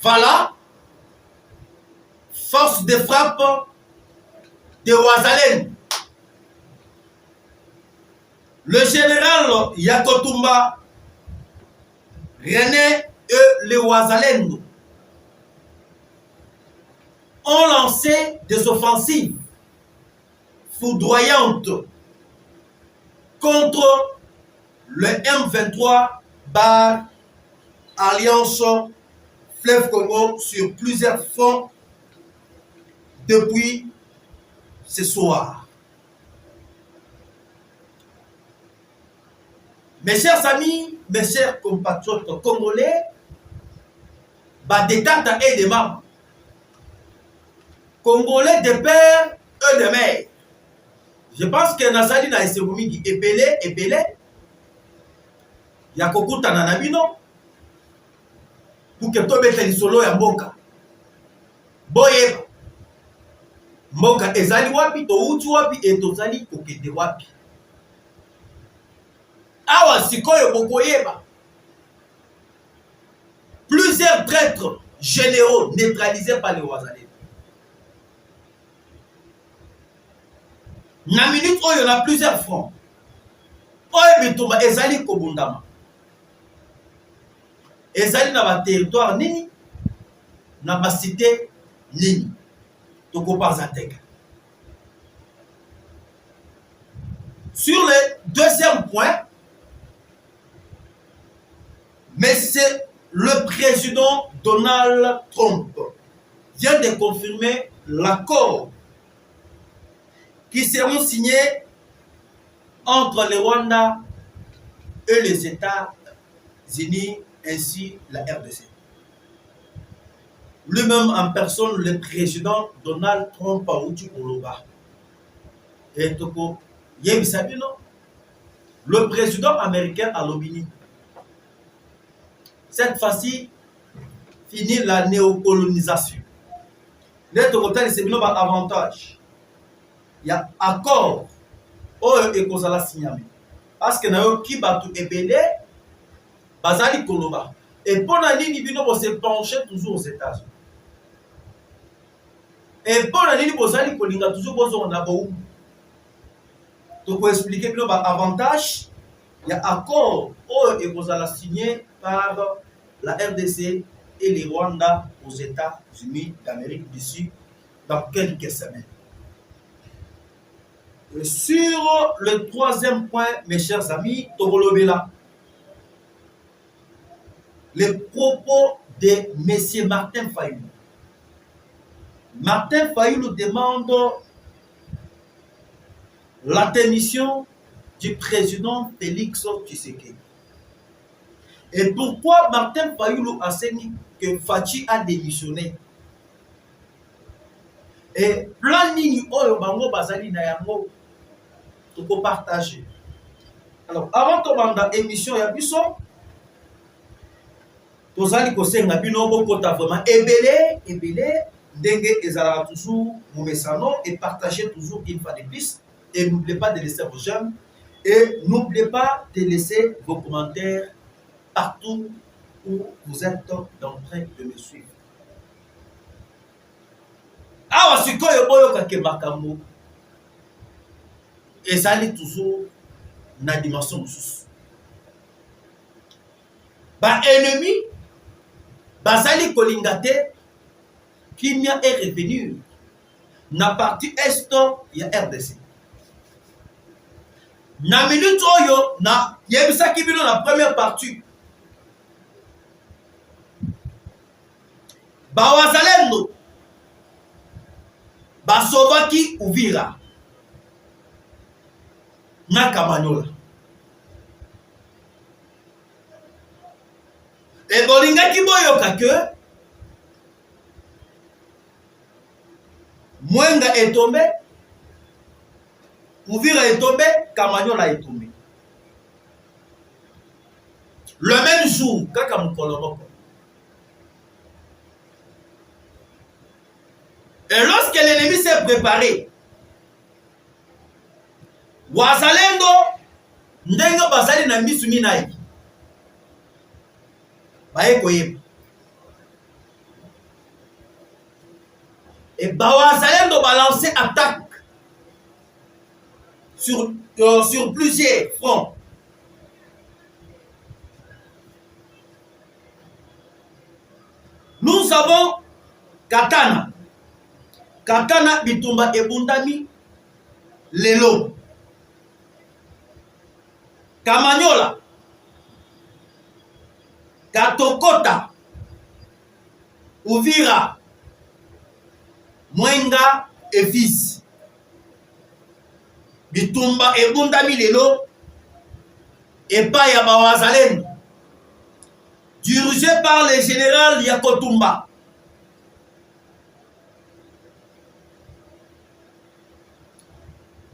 Voilà, force de frappe de Wazalendo. Le général Yakotumba, René et les Wazalendo ont lancé des offensives foudroyantes contre le M23 par Alliance Fleuve Congo sur plusieurs fronts depuis ce soir. Mes chers amis, mes chers compatriotes congolais, détente et de membres. Congolais de père et de mère. Je pense que Nazali na Eseboumi qui épelé, ya kokuta na nabino, pour que tout bête solo ya mboka. Boye, mboka ezali wapi, to utu wapi, et tozali kokete wapi. Awa sikoyo bokoyeba. Plusieurs traîtres généraux neutralisés par les Wazalendo. Na minute oyo na plusieurs fronts. Oyo bitumba ezali kobundama. Ezali na ba territoire nini? Na ba cité nini? Toko Parzateka. Sur le deuxième point, mais c'est le président Donald Trump vient de confirmer l'accord qui seront signés entre le Rwanda et les États-Unis ainsi la RDC. Lui-même en personne, le président Donald Trump a outu Oloba. Et toko Yebisabino, le président américain à l'Obini. Cette fois-ci, finit la néocolonisation. Les total c'est un avantage. Il y a accord au ekozala signamé. Parce que nayo ki batu ebele bazali koloba. Et pour la ligne bino bo se pencher toujours aux États-Unis. Et pour la ligne bozali kolinga toujours bozo na bo. Donc pour expliquer bino ba avantage, il y a accord au ekozala signé par la RDC et les Rwanda aux États-Unis d'Amérique du Sud dans quelques semaines. Et sur le troisième point, mes chers amis, Togolobela, les propos de M. Martin Fayulu. Martin Fayulu demande la démission du président Félix Tshisekedi. Et pourquoi Martin Fayulu a saigné que Fachi a démissionné? Et plan nini oyo bango bazali na yango toko partager. Alors avant de banda émission ya biso tozali kosenga bino bokota vraiment ebele ndenge ezala toujours momesano et partager toujours une fois de plus et n'oubliez pas de laisser vos j'aime et n'oubliez pas de laisser vos commentaires partout où vous êtes en train de me suivre. Awa sikoyo boyo kake makambo ezali toujours na dimension mosusu. Ba ennemi bazali kolingate Kimia est revenu na partie est ya RDC. Na minute oyo na yebisa kibino na première partie. Ba Wazalendo basovaki Uvira na Kamanyola. Et bolingaki boyoka que Mwenga est tombé, Uvira est tombé, Kamanyola est tombé. Le même jour, Kaka Mukolomoko. Et lorsque l'ennemi s'est préparé, Wazalendo, Ndengo Basali na Misumi Naiki. Baye koyeba. Et Bawazalendo va lancer attaque sur plusieurs fronts. Nous avons Katana. Katana Bitumba Ebundami Lelo. Kamanyola. Katokota. Uvira. Mwenga et fils. Bitumba Ebundami Lelo. Epa ya Bawazalendo. Dirigé par le général Yakotumba.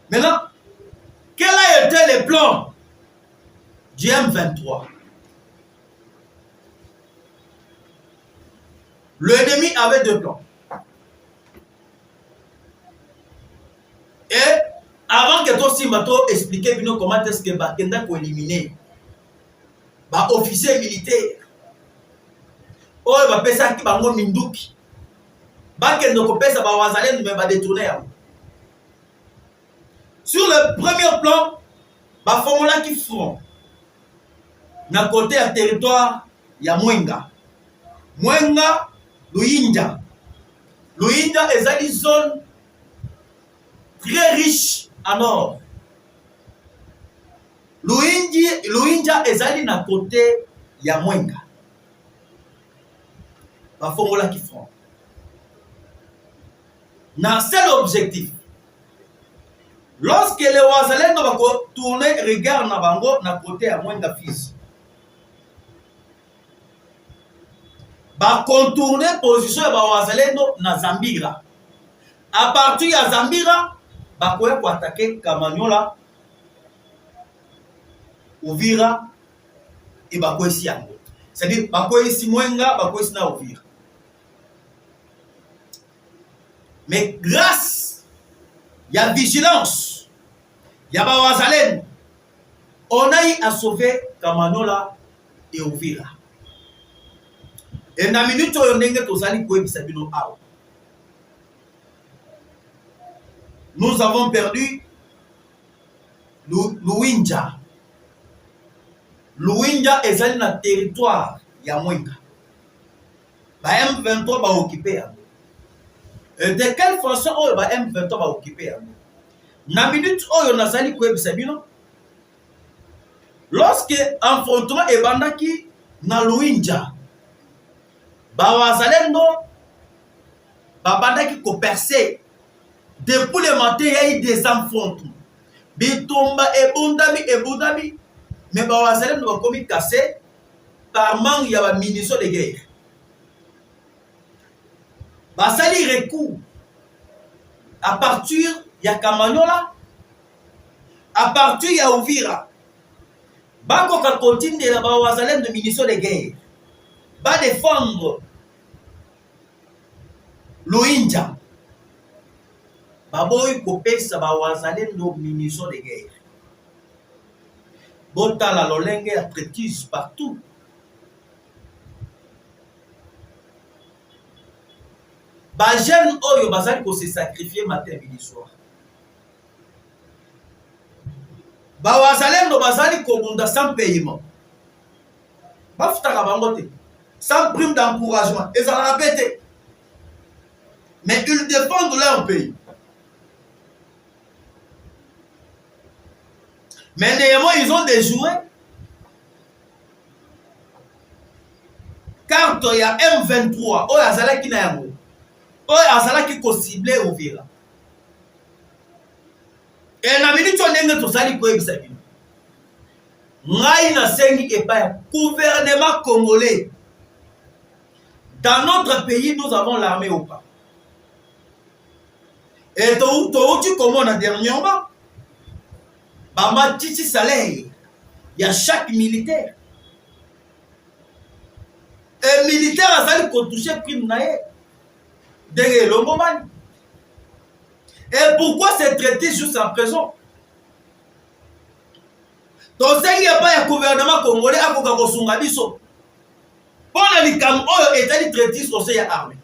Maintenant, quel a été le plan du M23? L'ennemi avait deux plans. Et avant que toi Simbato explique comment est-ce que Bakenda peut éliminer les officiers militaires. Oh, il va passer à qui bango minduki. Bakenda ko pesa ba wazalendo mais va détourner. Sur le premier plan, ba formula qui front. Na côté à territoire ya Mwenga. Mwenga Luinja. Luinja est une zone très riche en or. Luinja est na côté ya Mwenga. La formule qui font. Dans seul objectif. Lorsque les Wazalendo va tourner regard na bango na côté à Mwenga fils. Va contourner position ya Wazalendo na Zambira. À partir de Zambira, va pouvoir attaquer Kamanyola, Uvira et va pouvoir ici. C'est-à-dire va pouvoir ici Mwenga, va pouvoir ici na Uvira. Mais grâce à la vigilance, il y a Bawazalendo, on a eu à sauver Kamanyola et Uvira. Et dans la minute où on est tozali ko ebisabino awa. Nous avons perdu Luinja. Luinja est dans le territoire ya Mwenga. Ba M23 va occuper. Et de quelle façon on va M23 va occuper? Na minute où on a sali ko ebisabino. Lorsque affrontement est bandaki na Luinja. Bawazalendo babandaki ko percer. Depuis le matin, il y a eu des affrontements. Bitumba ebundami. Mais Bawazalendo va commis cassé par manque y a munitions de guerre. Basali recours à partir y a Kamanyola, à partir y a Uvira. Bako ka continue la Bawazalendo de munitions de guerre. Va défendre Luinja. Baboy kopesa Bawazalendo munitions de guerre. Bota la lolenge la traitise partout. Ba jeune oyo bazali ko se sacrifier matin midi soir. Bawazalendo bazali ko bunda sans paiement. Ba futaka bango te. Sans prime d'encouragement. Ils ont répété. Mais ils défendent leur pays. Mais néanmoins, ils ont déjoué. Car il y a M23. Oh, Azala qui n'a pas. Oh, Azala qui est ciblé au Vira. Et la minute où on est tous allés pour Ebisabino. Ngai na sengi epa gouvernement congolais. Dans notre pays, nous avons l'armée au pas. Et tu commandes dernièrement, Bama Titi salaire, il y a chaque militaire. Et militaire a sali qu'on touche prime naé. Derrière le moment. Et pourquoi c'est traité jusqu'à présent? Donc, il n'y a pas un gouvernement congolais à Kosunga biso. Pour les Cameroun, est traité sur ces armées.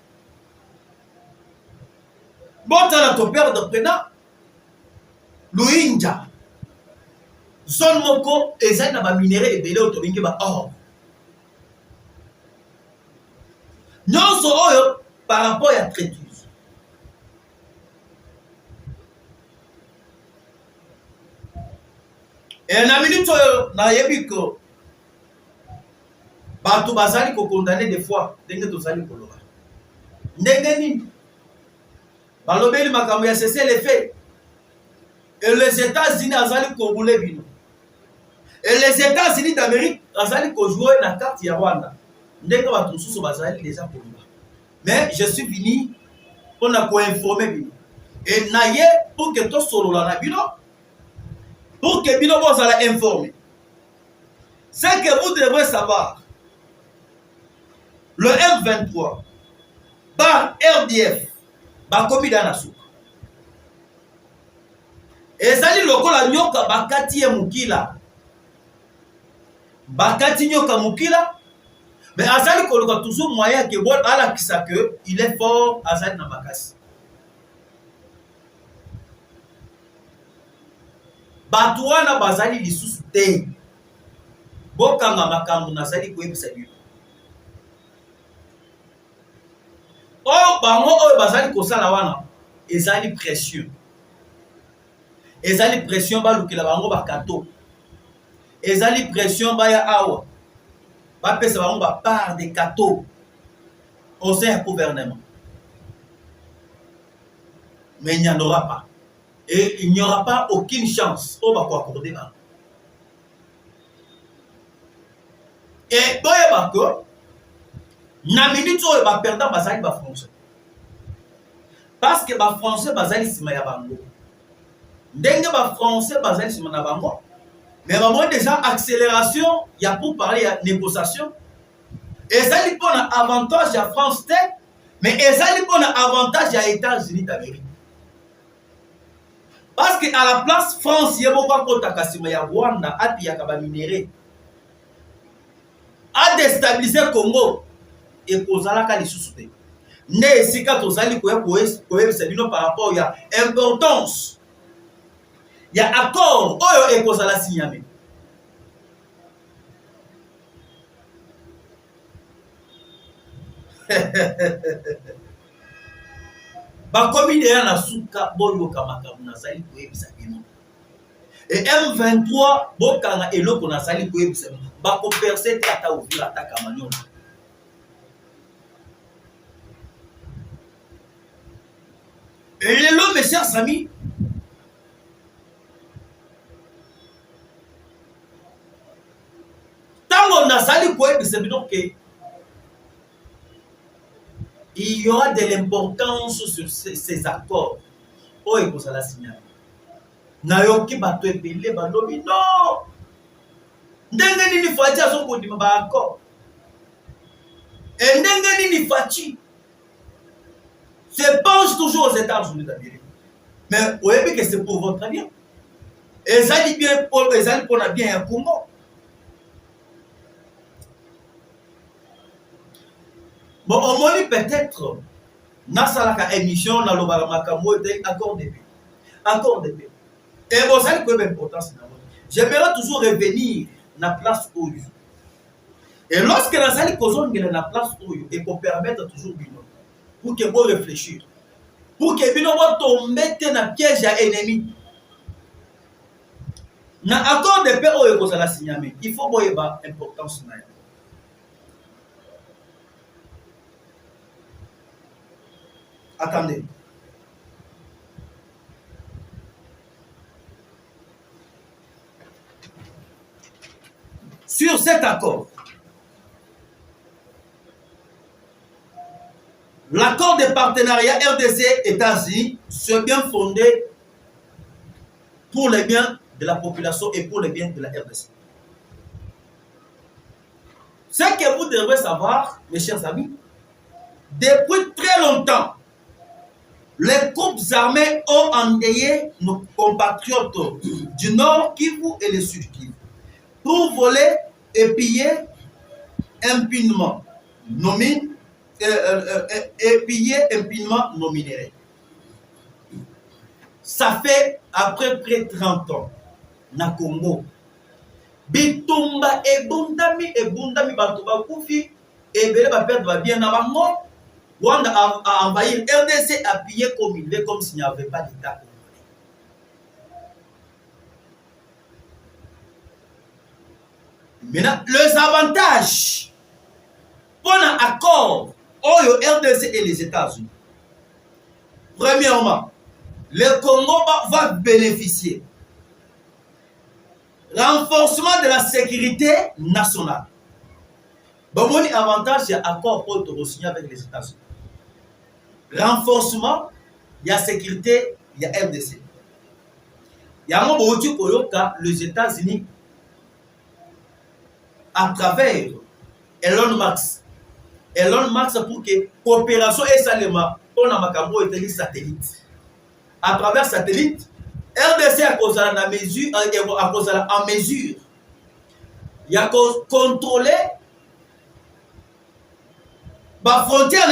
Bon, t'as ton père de prénom. Louinja. Zone moko, et ça n'a pas minéré et belé autobingue ba or. Non, so par rapport à traituse. Et na minute na yebiko. Bato bazali ko condamné des fois, ndenge tozali koloba. Ndenge nini? Balobeli makambo ya cesser les faits. Et les États-Unis azali ko boule bino. Et les États-Unis d'Amérique azali ko jouer na carte ya Rwanda. Ndenge bato mususu bazali déjà koloba. Mais je suis venu pour na ko informer bino. Et naye pour que to solo la bino pour que bino vous allez informer. C'est que vous devrez savoir. Le M23 par RDF bakomi dans la soupe. Et ça dit lokola nyoka bakati ya mukila. Bakati nyoka mukila. Mais azali koloka toujours moyen que bon ala kisa que il est fort azali na makasi. Batu wana bazali lisusu te. Bokanga makambo nazali koyebisa bino. Oh, bango oyo bazali kosala wana ezali pression. Ezali pression balukela bango bakato. Ezali pression baya awa. Bapesa bango ba part de kato au sein du gouvernement. Mais il n'y en aura pas. Et il n'y aura pas aucune chance au bako accorder bango. Et boye bako na minute oyo ba perdant bazali ba français. Parce que ba français bazali sima ya bango. Ndenge ba français bazali sima na bango. Mais ba déjà accélération ya pour parler ya négociation. Ezali pour un avantage ya France te, mais ezali pour un avantage ya États-Unis d'Amérique. Parce que à la place France yebo kwa kota kasima ya Rwanda api ya kaba minéré. A déstabiliser Congo. Et kozalaka lisusu te. Ne esika tozali koyebisa bino par rapport ya importance ya accord oyo ekozala signame. Bakomi deya na suka boyoka makambo nazali koyebisa bino. Et M23 bokanga eloko nazali koyebisa bino. Bako percer tata ovila ataka manyola. Et là, mes chers amis, tant qu'on a sali quoi, c'est bien que il y aura de l'importance sur ces accords. Oh, et pour ça la signale. Nayoki bato epele balobi non. Ndenge nini fati aso kodima ba accord. Et ndenge nini fati se penche toujours aux États-Unis d'Amérique. Mais vous voyez que c'est pour votre bien. Et ça dit bien pour la bien à Congo. Bon, au moins peut-être, dans la émission, dans le accord de paix. Accord de paix. Et vous savez que l'importance, j'aimerais toujours revenir dans la place où il. Et lorsque la salle est dans la place où il, et pour permettre toujours bien. Pour que vous réfléchissez. Pour que vous tombiez dans le piège à l'ennemi. Dans l'accord de paix, vous allez signer. Il faut voir l'importance. Attendez. Sur cet accord, l'accord de partenariat RDC-États-Unis se bien fondé pour les biens de la population et pour les biens de la RDC. Ce que vous devrez savoir, mes chers amis, depuis très longtemps, les groupes armés ont endeuillé nos compatriotes du Nord Kivu et du Sud Kivu pour voler et piller impunément nos mines et piller impunément nos minéraux. ça fait à peu près 30 ans na Congo. Bitumba ebundami bato bakufi ebele ba perdre ba bien na bango. Rwanda a envahi RDC, appuyé comme il veut, comme s'il n'y avait pas d'État. Maintenant, les avantages pour un accord au RDC et les États-Unis. Premièrement, le Congo va bénéficier renforcement de la sécurité nationale. Bon, mon avantage, c'est l'accord pour signer avec les États-Unis. Renforcement, il y a sécurité, il y a RDC. Il y a un moment où les États-Unis, à travers Elon Musk pour que coopération et salema on a makambo et satellite. À travers satellite, RDC a causé en mesure, il y a contrôlé la frontière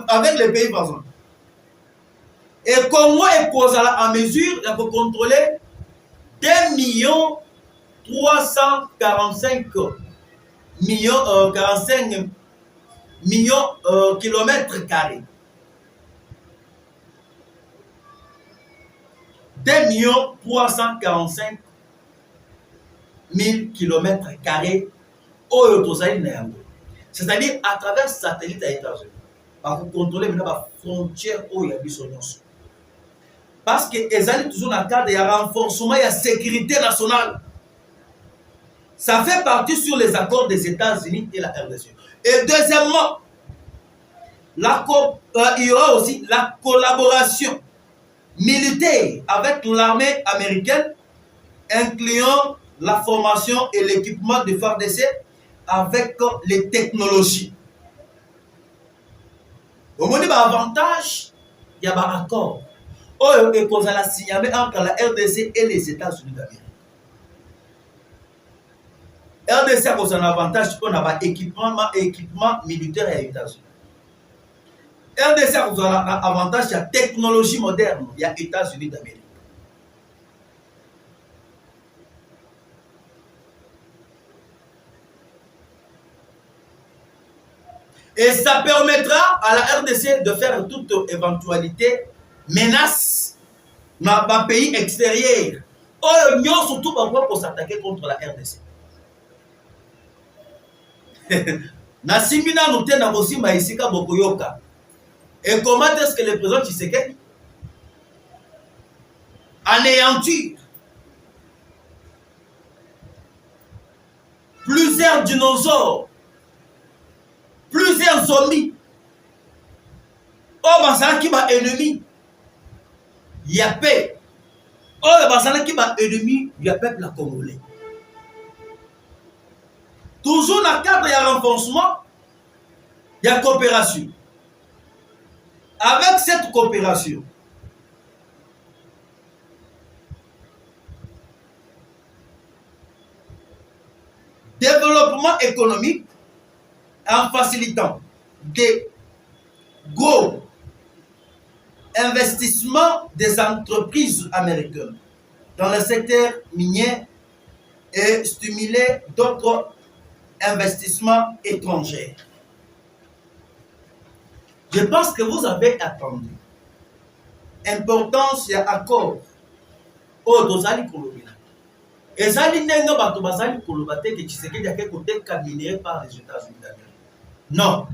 avec les pays voisins. Et Congo est causé en mesure de contrôler 2 345 millions kilomètres carrés. 2 345 000 kilomètres carrés au c'est-à-dire à travers satellite à États-Unis. Pour contrôler maintenant la frontière où il y a des solutions. Parce que les alliés toujours dans le cadre de renforcement et de sécurité nationale. Ça fait partie sur les accords des États-Unis et la RDC. Et deuxièmement, il y aura aussi la collaboration militaire avec l'armée américaine, incluant la formation et l'équipement de FARDC avec les technologies. Au moins, l'avantage, il y a un accord. Il y a un signé entre la RDC et les États-Unis d'Amérique. RDC a un avantage pour un équipement militaire aux États-Unis. RDC a un avantage, il y a technologie moderne, il y a États-Unis d'Amérique. Et ça permettra à la RDC de faire toute éventualité, menace dans un pays extérieur. Nous surtout pour s'attaquer contre la RDC. Na simina nous tena aussi maïsika bokoyoka. Et comment est-ce que le président Tshisekedi anéantir plusieurs dinosaures, plusieurs zombies. Oh, basana qui va ennemi. Il y a paix. Oh, basana qui va ennemi, il y a peuple congolais. Toujours dans le cadre, il y a renforcement, il y a coopération. Avec cette coopération, développement économique en facilitant des gros investissements des entreprises américaines dans le secteur minier et stimuler d'autres investissements étrangers. Je pense que vous avez attendu. Importance, il y a accord. Oh, dozali kolobela. Et ça, il n'y a pas de bazali kolobate que Tshisekedi a fait côté caminé par les États-Unis d'Amérique. Non.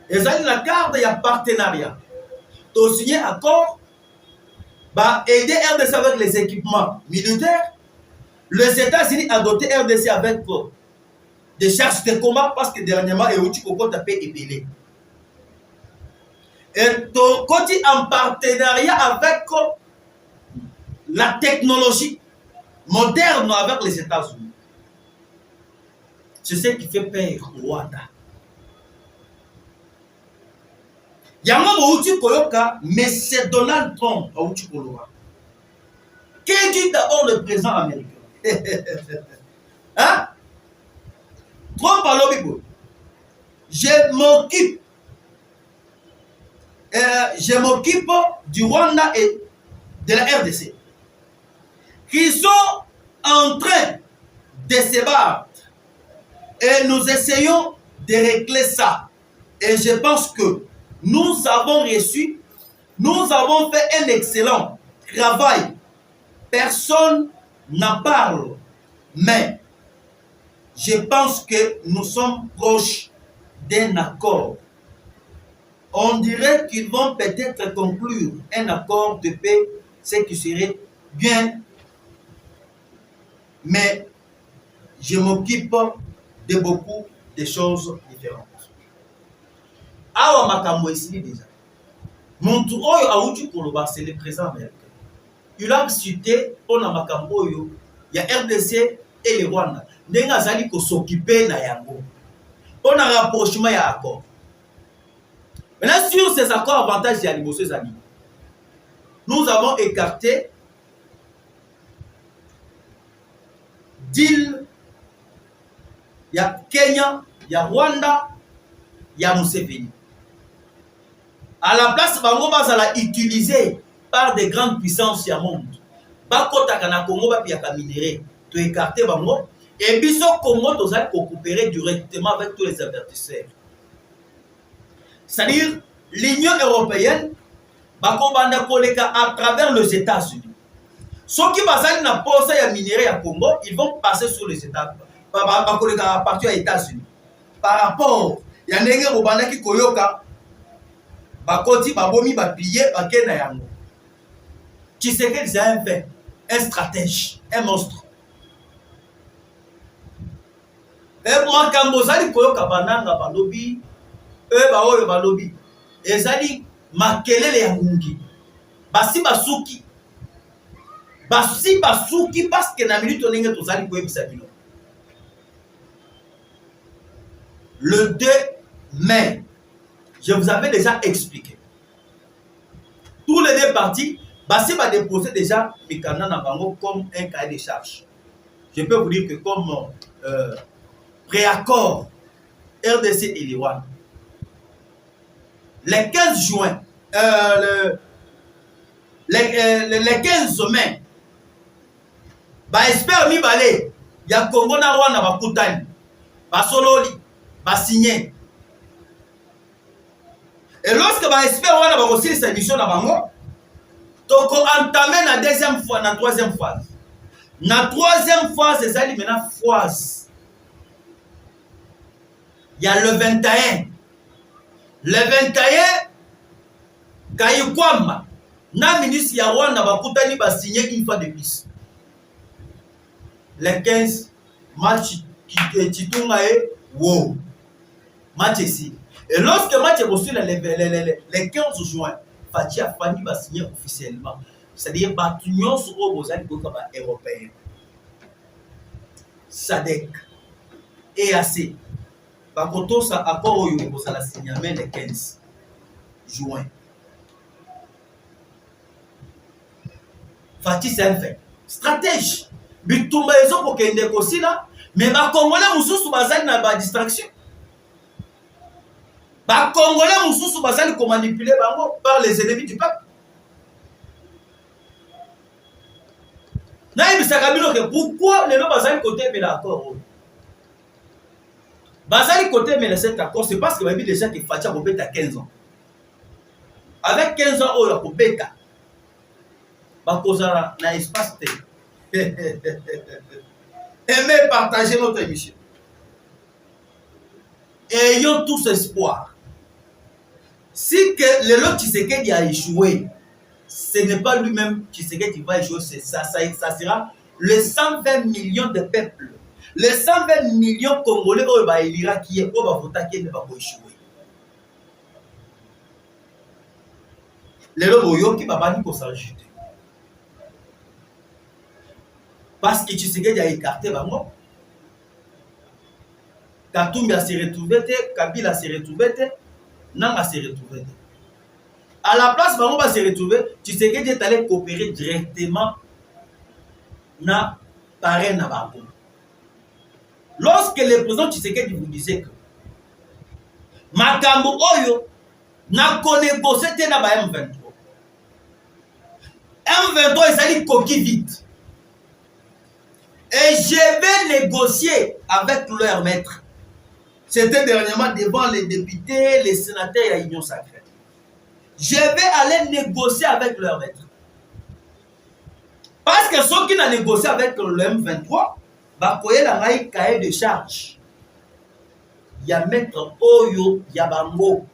Et ça, il y a la carte, il y a partenariat. Tu as signé accord, bah, aider RDC avec les équipements militaires. Les États-Unis ont doté RDC avec des charges de combat parce que dernièrement, il y a eu tapé et pelé. Et quand tu es en partenariat avec la technologie moderne avec les États-Unis, c'est ce qui fait peur au Rwanda. Il y a un moment où tu koyoka, mais c'est Donald Trump où tu koyoka. Qui dit d'abord le président américain? Hein? Trump à l'obibo. Je m'occupe du Rwanda et de la RDC qui sont en train de se battre. Et nous essayons de régler ça. Et je pense que nous avons reçu, nous avons fait un excellent travail. Personne n'en parle. Mais je pense que nous sommes proches d'un accord. On dirait qu'ils vont peut-être conclure un accord de paix, ce qui serait bien. Mais je m'occupe de beaucoup de choses différentes. Awa makambo ici déjà. Muntu oyo auti koloba c'est le président américain. Il a cité pour na makambo oyo ya RDC et le Rwanda. Ndenge azali ko s'occuper na yango. Pour na rapprochement ya accord. Maintenant sur ces accords avantages ya liboso ezali. Nous avons écarté deal ya Kenya, ya Rwanda, ya Museveni. À la place, bango bazala utilisé par des grandes puissances ya monde. Bakotaka na Congo ba piaka minéré, to écarter bango et biso Congo tozali ko coopérer directement avec tous les avertisseurs. C'est-à-dire l'Union européenne bako banda koleka à travers les États-Unis. Ceux qui bazali na posa ya minéré ya Congo, ils vont passer sur les États-Unis. À partir des États-Unis. Par rapport, il y a des gens qui koyoka, bakoti, babomi, bapillé, bakena yango. Tshisekedi c'est un fait, un stratège, un monstre. Et moi, quand vous allez koyoka bananga balobi, baoyo balobi, ezali makelele ya ngungi, basi basuki parce que na minute onenge tozali koyebisa bino. Le 2 mai, je vous avais déjà expliqué. Tous les deux partis, Bassi va déposer déjà Mikana Nabango comme un cahier de charge. Je peux vous dire que comme préaccord RDC et l'Iran, le 15 juin, le 15 mai, espère mi balé, il y a Congo na Rwanda ba kutani, ba sololi. Signé. Et lorsque va espérer on va aussi cette mission na bango, donc entamer la deuxième fois, la troisième phase. La troisième phase c'est ça maintenant phase. Il y a le 21. Le 21 Kayikwama na ministre ya Rwanda va kutani ba signer une fois de plus. Le 15 match qui tourne wow. Match ici. Et lorsque le match est reçu le 15 juin, Fatih a fini de signer officiellement. C'est-à-dire que l'Union européenne, SADC, EAC, Bakoto sa accord au Yoruba, ça l'a signé le 15 juin. Fatih c'est un fait. Stratège. Bitumba ezo pour qu'il négocie là, mais les Congolais mususu bazali na ba distraction. Les Congolais mususu bazali ko manipuler bango par les ennemis du peuple. Na ibisaka bino que pourquoi les gens bazali côté mais l'accord. Bazali côté mais cet accord c'est parce que babi déjà que Fatia Bobeta a 15 ans. Avec 15 ans oyo ko beta. Ba kozala na espace te. Aimez partager notre émission. Ayons tous espoir. Si que le lot Tshisekedi a échoué, ce n'est pas lui-même Tshisekedi qui va échouer, ça sera les 120 millions de peuples, les 120 millions Congolais qui vont élire qui est au voter qui ne va pas échouer. Les lots qui va pas s'ajouter. Parce que Tshisekedi a écarté Bango. Katumbi a se retrouvé, Kabila se retrouvé, Nanga se retrouvé. À la place, Bango va se retrouver, Tshisekedi est allé coopérer directement na parrain na Bango. Lorsque le président Tshisekedi vous disait que Makambo Oyo n'a pas négocié na ba M23. M23 ezali coquille vide. Et je vais négocier avec leur maître. C'était dernièrement devant les députés, les sénateurs et l'Union sacrée. Je vais aller négocier avec leur maître. Parce que ceux qui n'ont négocié avec le M23, bah, il y a un cahier de charge. Il y a maître Oyo Yabango.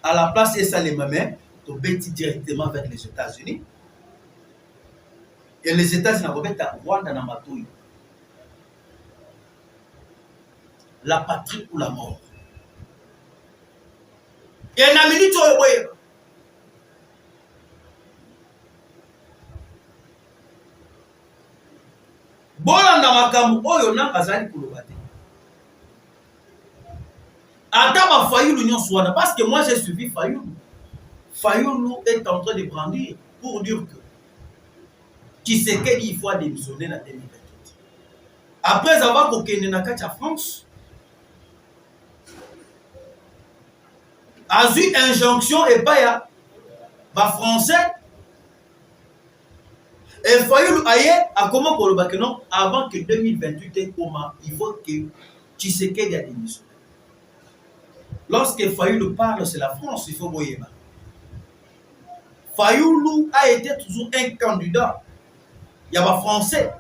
À la place de ça, les mamans, tu bêtis directement avec les États-Unis. Et les États-Unis ont fait un Rwanda dans ma touille. La patrie ou la mort. Et na minute oyo bolanda makambo oyo na bazali koloba te. Ata ba Fayulu nyonso wana parce que moi j'ai suivi Fayulu. Fayulu est en train de brandir pour dire que Tshisekedi il faut démissionner en 2028. Après avoir kokende na kati ya France, a eu injonction et pas ya ba français et Fayulu aye a comment koloba que non avant que 2028 ait comment il faut que Tshisekedi a démissionné. Lorsque Fayulu parle c'est la France, il faut voyer. Fayulu a été toujours un candidat. Il y a pas français.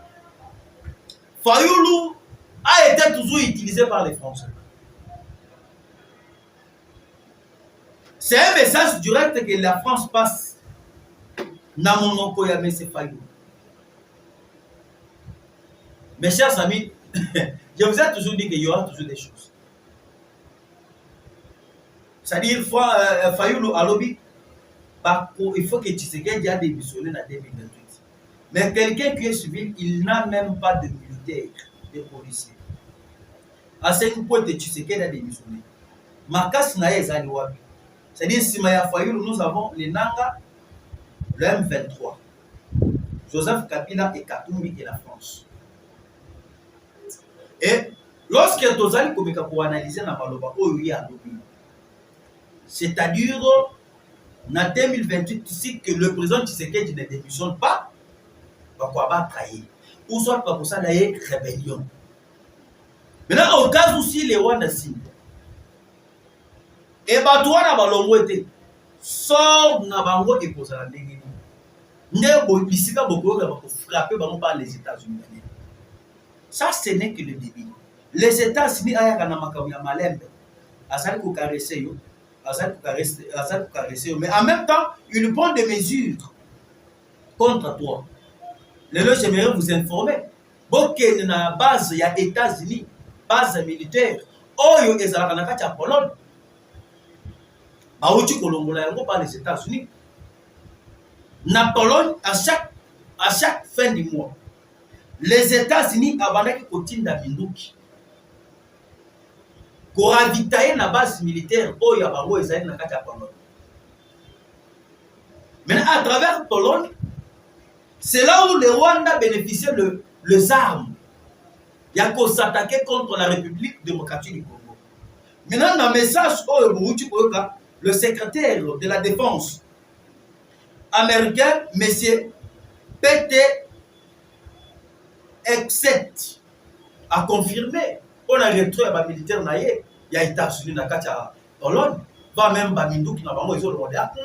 Fayulu a été toujours utilisé par les Français. C'est un message direct que la France passe. Namono Koyame c'est Fayulu. Mes chers amis, je vous ai toujours dit qu'il y aura toujours des choses. C'est-à-dire, Fayulu à lobby, il faut que Tshisekedi a démissionné en 2028. Mais quelqu'un qui est civil, il n'a même pas de militaires, de policiers. À ce point, Tshisekedi a démissionné. Makas Naye Zaniwabi. C'est-à-dire, si Maya Fayulu, nous avons les Nanga, le M23, Joseph Kabila et Katumbi et la France. Et lorsque Tozali Komeka pour analyser na Baloba, c'est-à-dire, en 2028, si que le président Tshisekedi ne démissionne pas, pourquoi pas trahir? Ou soit pour ça, il y a rébellion. Maintenant, au cas où si les Rwanda signent, et bah toi, na balongo était, sort na bango et pose la ndenge. Nebo bisika boko ba frapper bango par les États-Unis. Ça, ce n'est que le début. Les États-Unis ayaka na makambo ya malembe. Azali ko caresser yo. Azali ko caresser yo. Mais en même temps, il prend des mesures contre toi. Lelo, j'aimerais vous informer. Boke na base ya États-Unis, base militaire. Oyo ezalaka na kati ya Pologne. Bauti kolongola yango par les États-Unis. Na Pologne, à chaque fin du mois, les États-Unis abandonnent Kotinda Minduki. Pour ravitailler la base militaire, Oyo Abango Esaïe na kati ya Pologne. Maintenant, à travers Pologne, c'est là où le Rwanda bénéficiait les armes. Il y a qu'à s'attaquer contre la République démocratique du Congo. Maintenant, dans le message, le secrétaire de la défense américain, M. P.T. Exet, a confirmé qu'on a retrouvé un militaire naïe. Il y a États-Unis dans la Pologne, va même Bamindou qui n'a pas besoin de demander à tout.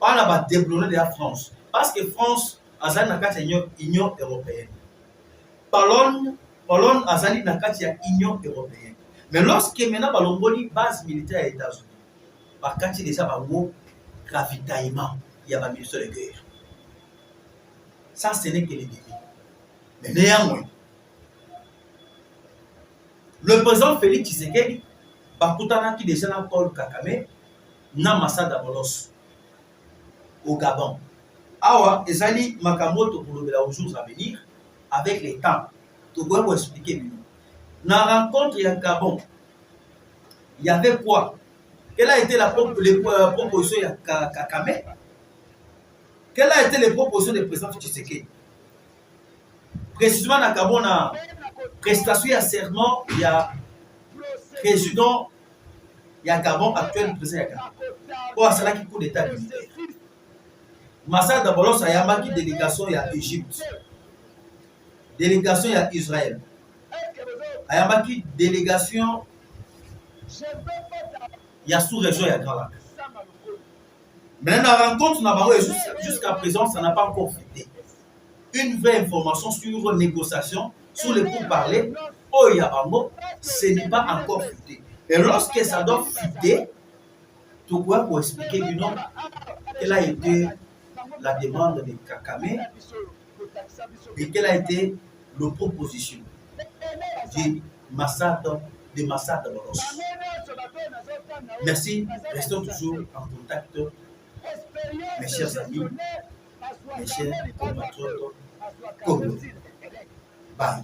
On a déblonné de la France. Parce que France a l'Union européenne. Pologne a l'Union européenne. Mais lorsque maintenant Balomboli base militaire aux États-Unis, par quand il y a déjà un ravitaillement, il y a un ministère de guerre. Ça, ce n'est que le début. Mais néanmoins, le président Félix Tshisekedi, qui déjà dans Paul Kagame, n'a Massada Bolos au Gabon. Awa, Ezali Makamoto pour le jours à venir, avec les temps. Tu dois vous expliquer. Dans la rencontre, il y a Gabon. Il y avait quoi? Quelle a été la proposition de Kagame? Quelle a été les propositions du président Tshisekedi? Précisément, dans Gabon, la prestation à serment, il y a président ya Gabon actuel président ya Gabon oyo asalaki coup d'état militaire. Massada Bolos ayambaki délégation ya Égypte, délégation ya Israël, ayambaki délégation ya sous-région ya Grand Lac. Maintenant, la rencontre na bango jusqu'à présent, ça n'a pas encore fité. Une vraie information sur négociation, sur les pourparlers, oh ya bango, ce n'est pas encore fité. Et lorsque ça doit fiter, tu pourras pour expliquer du nom quelle a été la demande de Kakame et quelle a été la proposition de Massada Bolos. Merci, restons toujours en contact, mes chers amis, mes chers compatriotes congolais. Bye.